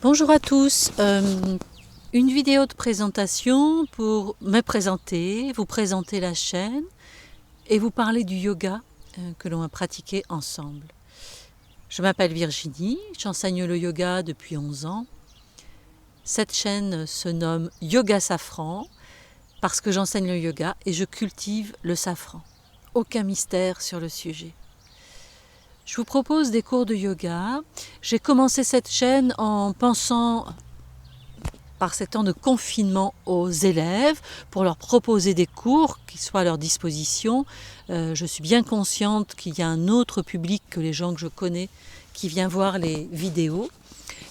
Bonjour à tous, une vidéo de présentation pour me présenter, vous présenter la chaîne et vous parler du yoga que l'on a pratiqué ensemble. Je m'appelle Virginie, j'enseigne le yoga depuis 11 ans. Cette chaîne se nomme Yoga Safran parce que j'enseigne le yoga et je cultive le safran. Aucun mystère sur le sujet. Je vous propose des cours de yoga. J'ai commencé cette chaîne en pensant, par ces temps de confinement, aux élèves pour leur proposer des cours qui soient à leur disposition. Je suis bien consciente qu'il y a un autre public que les gens que je connais qui vient voir les vidéos.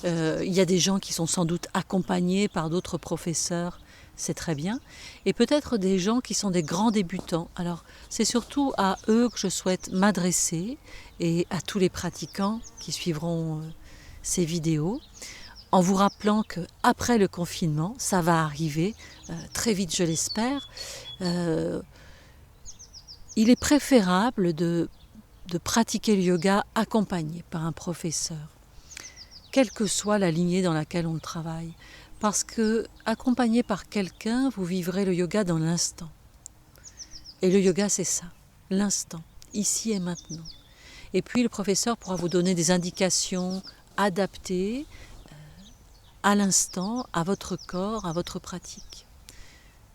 Il y a des gens qui sont sans doute accompagnés par d'autres professeurs, c'est très bien, et peut-être des gens qui sont des grands débutants. Alors c'est surtout à eux que je souhaite m'adresser et à tous les pratiquants qui suivront ces vidéos, en vous rappelant qu'après le confinement, ça va arriver, très vite je l'espère, il est préférable de pratiquer le yoga accompagné par un professeur, quelle que soit la lignée dans laquelle on travaille. Parce que, accompagné par quelqu'un, vous vivrez le yoga dans l'instant. Et le yoga, c'est ça, l'instant, ici et maintenant. Et puis le professeur pourra vous donner des indications adaptées à l'instant, à votre corps, à votre pratique.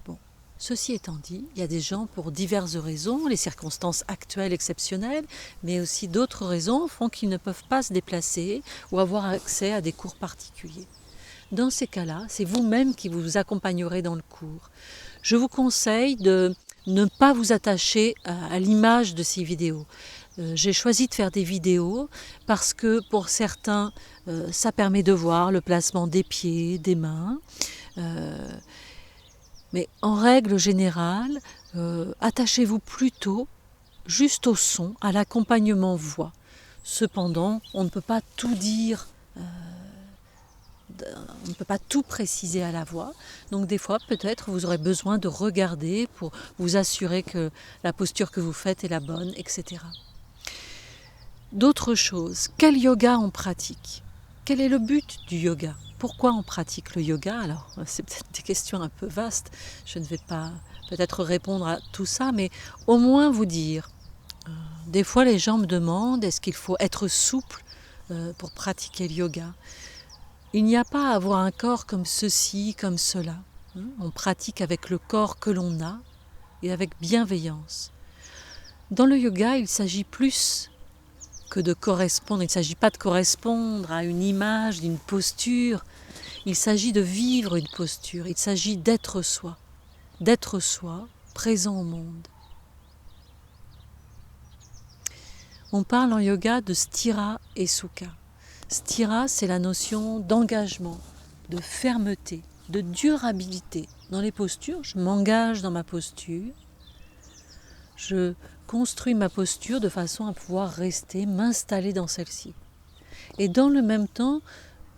Bon, ceci étant dit, il y a des gens pour diverses raisons, les circonstances actuelles exceptionnelles, mais aussi d'autres raisons font qu'ils ne peuvent pas se déplacer ou avoir accès à des cours particuliers. Dans ces cas-là, c'est vous-même qui vous accompagnerez dans le cours. Je vous conseille de ne pas vous attacher à l'image de ces vidéos. J'ai choisi de faire des vidéos parce que pour certains, ça permet de voir le placement des pieds, des mains. Mais en règle générale, attachez-vous plutôt juste au son, à l'accompagnement voix. Cependant, on ne peut pas tout dire. On ne peut pas tout préciser à la voix, donc des fois peut-être vous aurez besoin de regarder pour vous assurer que la posture que vous faites est la bonne, etc. D'autres choses, quel yoga on pratique? Quel est le but du yoga? Pourquoi on pratique le yoga? Alors, c'est peut-être des questions un peu vastes, je ne vais pas peut-être répondre à tout ça, mais au moins vous dire. Des fois les gens me demandent, est-ce qu'il faut être souple pour pratiquer le yoga? Il n'y a pas à avoir un corps comme ceci, comme cela. On pratique avec le corps que l'on a et avec bienveillance. Dans le yoga, il s'agit plus que de correspondre. Il ne s'agit pas de correspondre à une image, d'une posture. Il s'agit de vivre une posture. Il s'agit d'être soi présent au monde. On parle en yoga de sthira et sukha. Sthira, c'est la notion d'engagement, de fermeté, de durabilité. Dans les postures, je m'engage dans ma posture, je construis ma posture de façon à pouvoir rester, m'installer dans celle-ci. Et dans le même temps,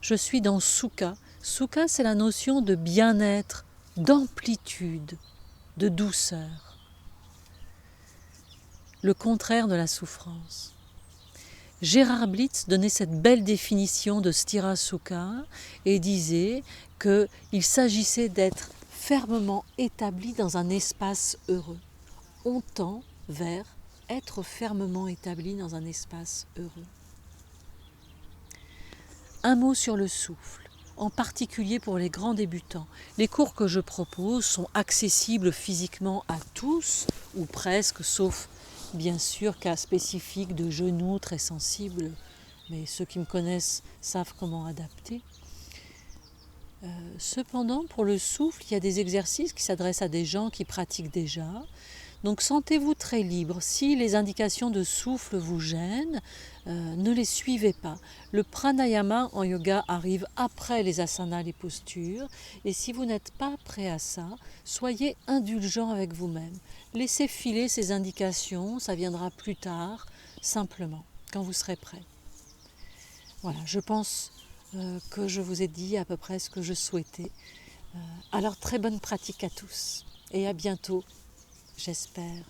je suis dans Sukha. Sukha, c'est la notion de bien-être, d'amplitude, de douceur. Le contraire de la souffrance. Gérard Blitz donnait cette belle définition de sthira sukha et disait qu'il s'agissait d'être fermement établi dans un espace heureux. On tend vers être fermement établi dans un espace heureux. Un mot sur le souffle, en particulier pour les grands débutants. Les cours que je propose sont accessibles physiquement à tous, ou presque, sauf bien sûr cas spécifiques de genoux très sensibles, mais ceux qui me connaissent savent comment adapter. Cependant, pour le souffle, il y a des exercices qui s'adressent à des gens qui pratiquent déjà. Donc sentez-vous très libre. Si les indications de souffle vous gênent, ne les suivez pas. Le pranayama en yoga arrive après les asanas, les postures. Et si vous n'êtes pas prêt à ça, soyez indulgent avec vous-même. Laissez filer ces indications, ça viendra plus tard, simplement, quand vous serez prêt. Voilà, je pense que je vous ai dit à peu près ce que je souhaitais. Alors très bonne pratique à tous et à bientôt, j'espère.